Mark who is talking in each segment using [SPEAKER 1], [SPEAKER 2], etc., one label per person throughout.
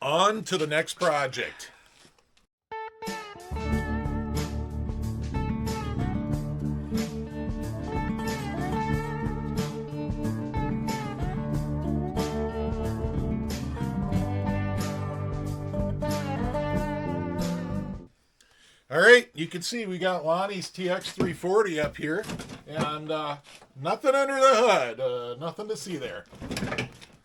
[SPEAKER 1] On to the next project. All right, you can see we got Lonnie's TX 340 up here, and nothing under the hood, nothing to see there.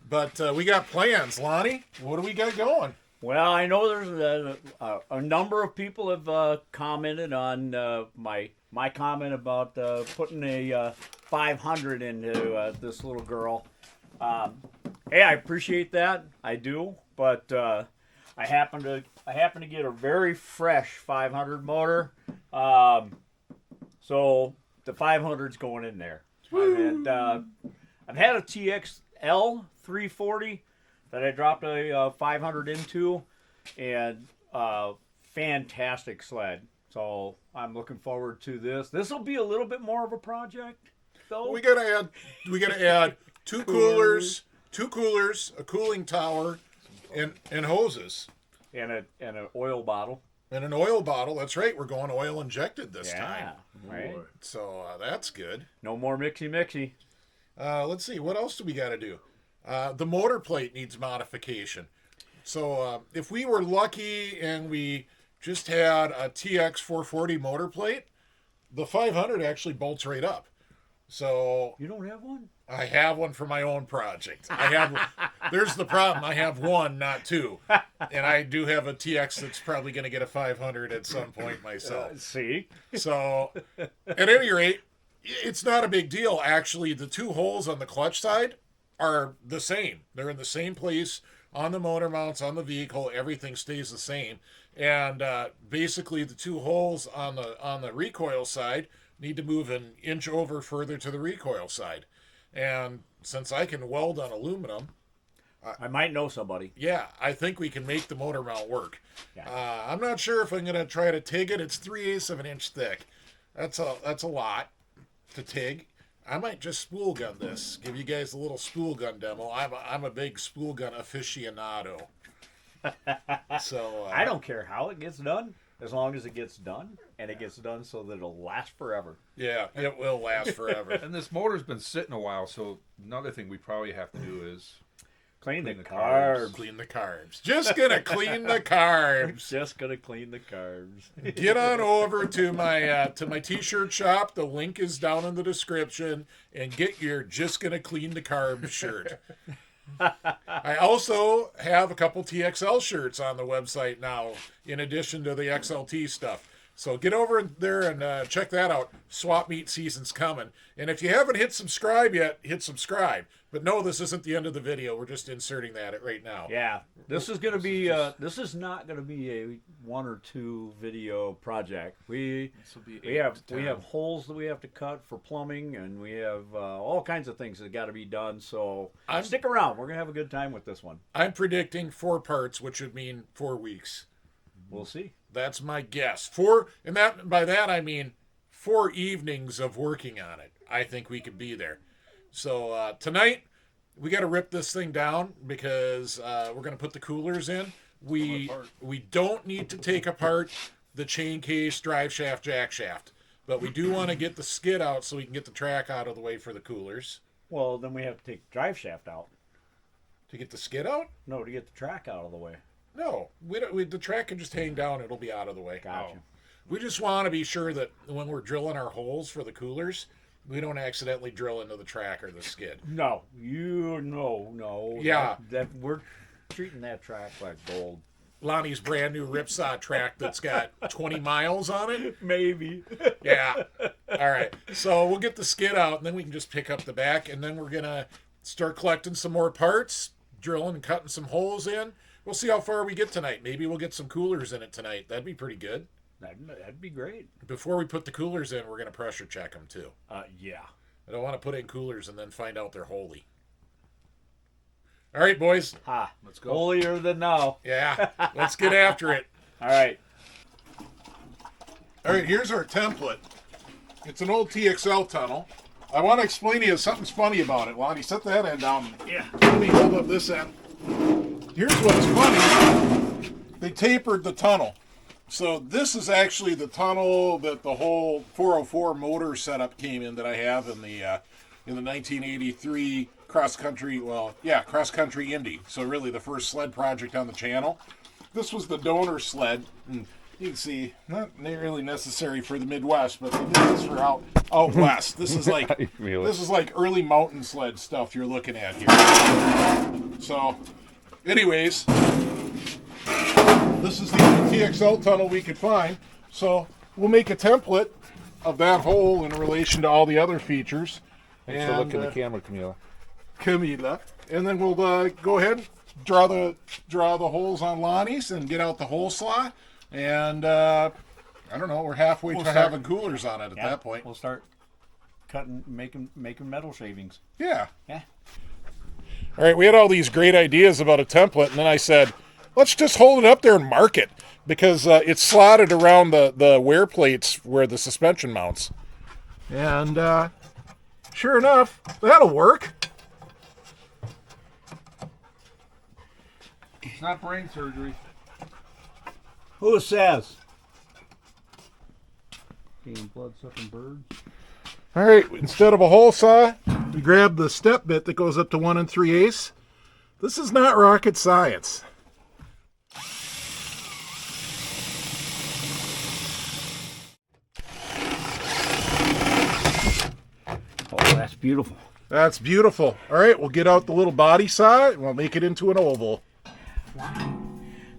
[SPEAKER 1] But we got plans. Lonnie, what do we got going?
[SPEAKER 2] Well, I know there's a number of people have commented on my comment about putting a 500 into this little girl. Hey, I appreciate that. I do, but I happen to get a very fresh 500 motor, so the 500's going in there. And I've had a TXL 340 that I dropped a 500 into, and fantastic sled. So I'm looking forward to this. This will be a little bit more of a project, though.
[SPEAKER 1] We gotta add two coolers, a cooling tower, and hoses.
[SPEAKER 2] And an oil bottle.
[SPEAKER 1] And an oil bottle. That's right. We're going oil injected this time.
[SPEAKER 2] Right.
[SPEAKER 1] So that's good.
[SPEAKER 2] No more mixy.
[SPEAKER 1] Let's see. What else do we got to do? The motor plate needs modification. So if we were lucky and we just had a TX 440 motor plate, the 500 actually bolts right up. So
[SPEAKER 2] You don't have one?
[SPEAKER 1] I have one for my own project. There's the problem. I have one, not two. And I do have a TX that's probably going to get a 500 at some point myself.
[SPEAKER 2] See?
[SPEAKER 1] So, at any rate, it's not a big deal. Actually, the two holes on the clutch side are the same. They're in the same place on the motor mounts, on the vehicle. Everything stays the same. And basically, the two holes on the recoil side need to move an inch over further to the recoil side. And since I can weld on aluminum,
[SPEAKER 2] I might know somebody.
[SPEAKER 1] yeah, I think we can make the motor mount work.
[SPEAKER 2] Yeah.
[SPEAKER 1] I'm not sure if I'm going to try to TIG it. It's 3/8 of an inch thick. That's a lot to TIG. I might just spool gun this. Give you guys a little spool gun demo. I'm a big spool gun aficionado. So
[SPEAKER 2] I don't care how it gets done, as long as it gets done, and it gets done so that it'll last forever.
[SPEAKER 1] Yeah, it will last forever.
[SPEAKER 3] And this motor's been sitting a while, so another thing we probably have to do is
[SPEAKER 2] Clean the
[SPEAKER 3] carbs.
[SPEAKER 2] carbs.
[SPEAKER 1] Clean the carbs. Just gonna clean the carbs.
[SPEAKER 2] Just gonna clean the carbs.
[SPEAKER 1] Get on over to my t-shirt shop. The link is down in the description, and get your "Just Gonna Clean the Carbs" shirt. I also have a couple TXL shirts on the website now, in addition to the XLT stuff. So get over there and check that out. Swap meet season's coming. And if you haven't hit subscribe yet, hit subscribe. But no, this isn't the end of the video. We're just inserting that right now.
[SPEAKER 2] Yeah, this is gonna be. This is not gonna be a 1 or 2 video project. We have holes that we have to cut for plumbing, and we have all kinds of things that got to be done. So stick around. We're gonna have a good time with this one.
[SPEAKER 1] I'm predicting 4 parts, which would mean 4 weeks.
[SPEAKER 2] We'll see.
[SPEAKER 1] That's my guess. By that I mean 4 evenings of working on it. I think we could be there. So tonight we got to rip this thing down because we're going to put the coolers in. We don't need to take apart the chain case, drive shaft, jack shaft, but we do want to get the skid out so we can get the track out of the way for the coolers.
[SPEAKER 2] Well, then we have to take the drive shaft out.
[SPEAKER 1] To get the skid out?
[SPEAKER 2] No, to get the track out of the way.
[SPEAKER 1] No, the track can just hang down. It'll be out of the way.
[SPEAKER 2] Gotcha.
[SPEAKER 1] We just want to be sure that when we're drilling our holes for the coolers, we don't accidentally drill into the track or the skid.
[SPEAKER 2] No, no.
[SPEAKER 1] Yeah.
[SPEAKER 2] That we're treating that track like gold.
[SPEAKER 1] Lonnie's brand new Ripsaw track that's got 20 miles on it.
[SPEAKER 2] Maybe.
[SPEAKER 1] Yeah. All right. So we'll get the skid out, and then we can just pick up the back, and then we're going to start collecting some more parts, drilling and cutting some holes in. We'll see how far we get tonight. Maybe we'll get some coolers in it tonight. That'd be pretty good.
[SPEAKER 2] That'd be great.
[SPEAKER 1] Before we put the coolers in, we're going to pressure check them, too.
[SPEAKER 2] Yeah.
[SPEAKER 1] I don't want to put in coolers and then find out they're holy. All right, boys.
[SPEAKER 2] Ha.
[SPEAKER 3] Let's go.
[SPEAKER 2] Holier than now.
[SPEAKER 1] Yeah, let's get after it.
[SPEAKER 2] All right.
[SPEAKER 1] All right, here's our template. It's an old TXL tunnel. I want to explain to you something's funny about it. Lonnie, set that end down.
[SPEAKER 2] Yeah.
[SPEAKER 1] Let me hold up this end. here's what's funny. They tapered the tunnel. So this is actually the tunnel that the whole 404 motor setup came in that I have in the 1983 cross country Indy. So really the first sled project on the channel. This was the donor sled. And you can see, not really necessary for the Midwest, but they did this for out west. This is like this is like early mountain sled stuff you're looking at here. So, anyways, this is the only TXL tunnel we could find. So we'll make a template of that hole in relation to all the other features.
[SPEAKER 3] Thanks for looking at the camera, Camila.
[SPEAKER 1] And then we'll go ahead and draw the holes on Lonnie's and get out the hole slot. And I don't know, we're halfway to having coolers on it at that point.
[SPEAKER 2] We'll start cutting, making metal shavings.
[SPEAKER 1] Yeah.
[SPEAKER 2] Yeah.
[SPEAKER 1] All right, we had all these great ideas about a template, and then I said, let's just hold it up there and mark it, because it's slotted around the wear plates where the suspension mounts. And sure enough, that'll work.
[SPEAKER 3] It's not brain surgery.
[SPEAKER 2] Who says? Being blood-sucking birds.
[SPEAKER 1] All right, instead of a hole saw, we grab the step bit that goes up to 1 3/8. This is not rocket science.
[SPEAKER 2] Oh, that's beautiful.
[SPEAKER 1] That's beautiful. All right, we'll get out the little body saw and we'll make it into an oval.
[SPEAKER 2] Wow.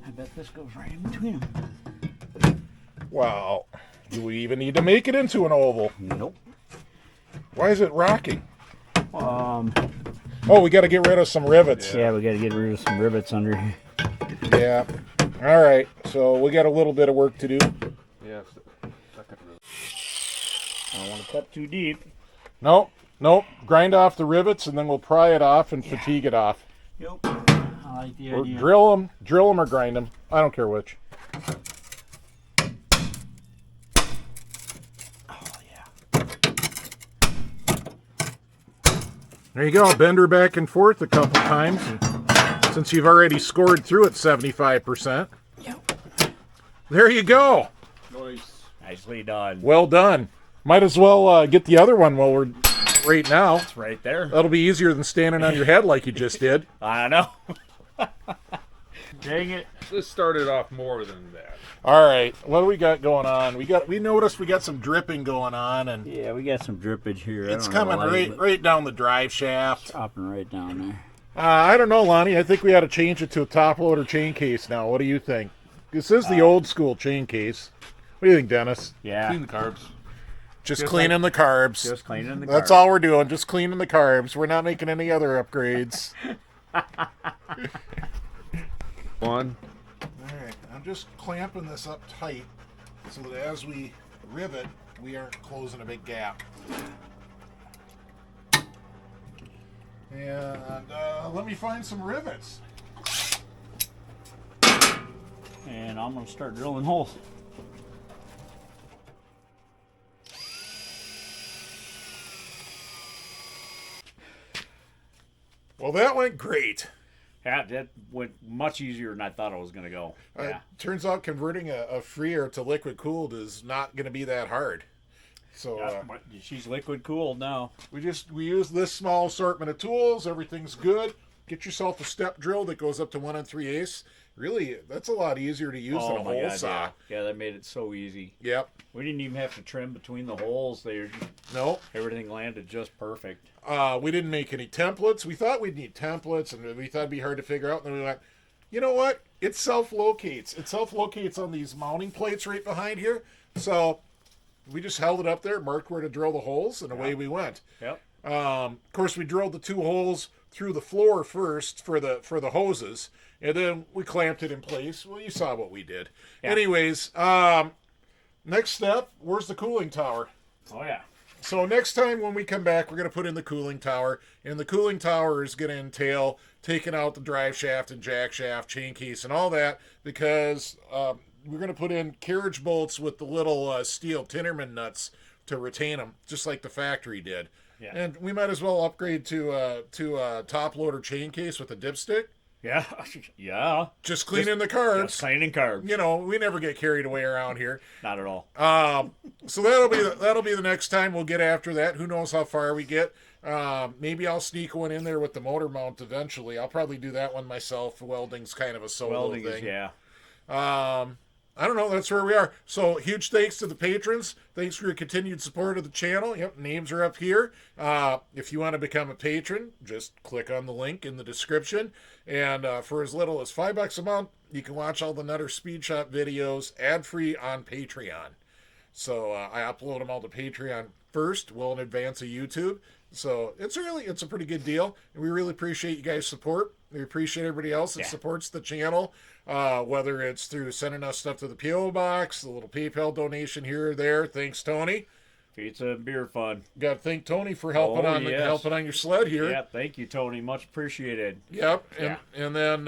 [SPEAKER 2] I bet this goes right in between them.
[SPEAKER 1] Wow. Do we even need to make it into an oval?
[SPEAKER 2] Nope.
[SPEAKER 1] Why is it rocking?
[SPEAKER 2] Um.
[SPEAKER 1] Oh, we got to get rid of some rivets.
[SPEAKER 2] Yeah, we got to get rid of some rivets under here.
[SPEAKER 1] Yeah. All right. So we got a little bit of work to do.
[SPEAKER 3] Yeah.
[SPEAKER 2] I don't want to cut too deep.
[SPEAKER 1] Nope. Grind off the rivets and then we'll pry it off and fatigue it off.
[SPEAKER 2] Yep. I like the
[SPEAKER 1] Or
[SPEAKER 2] idea.
[SPEAKER 1] drill them or grind them. I don't care which.
[SPEAKER 2] Oh, yeah.
[SPEAKER 1] There you go. Bend her back and forth a couple times. And since you've already scored through at 75%.
[SPEAKER 2] Yep.
[SPEAKER 1] There you go.
[SPEAKER 3] Nice.
[SPEAKER 2] Nicely done.
[SPEAKER 1] Well done. Might as well get the other one while we're right now.
[SPEAKER 2] It's right there.
[SPEAKER 1] That'll be easier than standing on your head like you just did.
[SPEAKER 2] I know. Dang it.
[SPEAKER 3] This started off more than that.
[SPEAKER 1] All right, what do we got going on? We noticed we got some dripping going on, and
[SPEAKER 2] Yeah, we got some drippage here.
[SPEAKER 1] it's coming right down the drive shaft.
[SPEAKER 2] Chopping right down there.
[SPEAKER 1] I don't know, Lonnie. I think we ought to change it to a top loader chain case now. What do you think? This is the old school chain case. What do you think, Dennis?
[SPEAKER 2] Yeah.
[SPEAKER 3] Clean the carbs.
[SPEAKER 1] Just cleaning the carbs.
[SPEAKER 2] Just cleaning the
[SPEAKER 1] That's
[SPEAKER 2] car.
[SPEAKER 1] all we're doing. Just cleaning the carbs. We're not making any other upgrades.
[SPEAKER 3] One.
[SPEAKER 1] All right, I'm just clamping this up tight so that as we rivet, we aren't closing a big gap. And let me find some rivets.
[SPEAKER 2] And I'm going to start drilling holes.
[SPEAKER 1] Well, that went great.
[SPEAKER 2] Yeah, that went much easier than I thought it was going to go. Yeah.
[SPEAKER 1] Turns out converting a freer to liquid cooled is not going to be that hard. So
[SPEAKER 2] But she's liquid cooled now.
[SPEAKER 1] we use this small assortment of tools. Everything's good. Get yourself a step drill that goes up to 1 3/8. Really, that's a lot easier to use than a hole saw.
[SPEAKER 2] Yeah, that made it so easy.
[SPEAKER 1] Yep.
[SPEAKER 2] We didn't even have to trim between the holes.
[SPEAKER 1] Nope.
[SPEAKER 2] Everything landed just perfect.
[SPEAKER 1] We didn't make any templates. We thought we'd need templates, and we thought it'd be hard to figure out. And then we went, you know what? It self-locates. It self-locates on these mounting plates right behind here. So we just held it up there, marked where to drill the holes, and away we went.
[SPEAKER 2] Yep.
[SPEAKER 1] Of course, we drilled the 2 holes through the floor first for the hoses, and then we clamped it in place. Well, you saw what we did.
[SPEAKER 2] Yeah.
[SPEAKER 1] Anyways, next step, where's the cooling tower?
[SPEAKER 2] Oh, yeah.
[SPEAKER 1] So next time when we come back, we're going to put in the cooling tower, and the cooling tower is going to entail taking out the drive shaft and jack shaft, chain case, and all that, because we're going to put in carriage bolts with the little steel Tinnerman nuts to retain them, just like the factory did.
[SPEAKER 2] Yeah.
[SPEAKER 1] And we might as well upgrade to a top loader chain case with a dipstick.
[SPEAKER 2] Yeah, yeah.
[SPEAKER 1] Just cleaning the carbs.
[SPEAKER 2] Just cleaning carbs.
[SPEAKER 1] You know, we never get carried away around here.
[SPEAKER 2] Not at all.
[SPEAKER 1] So that'll be the next time we'll get after that. Who knows how far we get? Maybe I'll sneak one in there with the motor mount eventually. I'll probably do that one myself. Welding's kind of a solo
[SPEAKER 2] Welding
[SPEAKER 1] thing.
[SPEAKER 2] is, yeah.
[SPEAKER 1] I don't know. That's where we are. So huge thanks to the patrons. Thanks for your continued support of the channel. Yep, names are up here. If you want to become a patron, just click on the link in the description. And for as little as $5 a month, you can watch all the Nutter Speed Shop videos ad-free on Patreon. So I upload them all to Patreon first, well in advance of YouTube. So it's a pretty good deal. And we really appreciate you guys' support. We appreciate everybody else that supports the channel, whether it's through sending us stuff to the P.O. Box, the little PayPal donation here or there. Thanks, Tony.
[SPEAKER 2] Pizza and beer fun.
[SPEAKER 1] Got to thank Tony for helping helping on your sled here.
[SPEAKER 2] Yeah, thank you, Tony. Much appreciated.
[SPEAKER 1] Yep. And then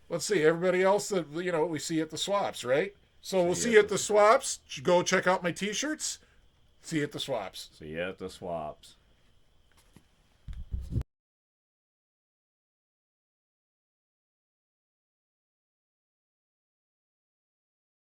[SPEAKER 1] let's see, everybody else that we see at the swaps, right? So we'll see you at the swaps. Go check out my t-shirts. See you at the swaps.
[SPEAKER 2] See you at the swaps.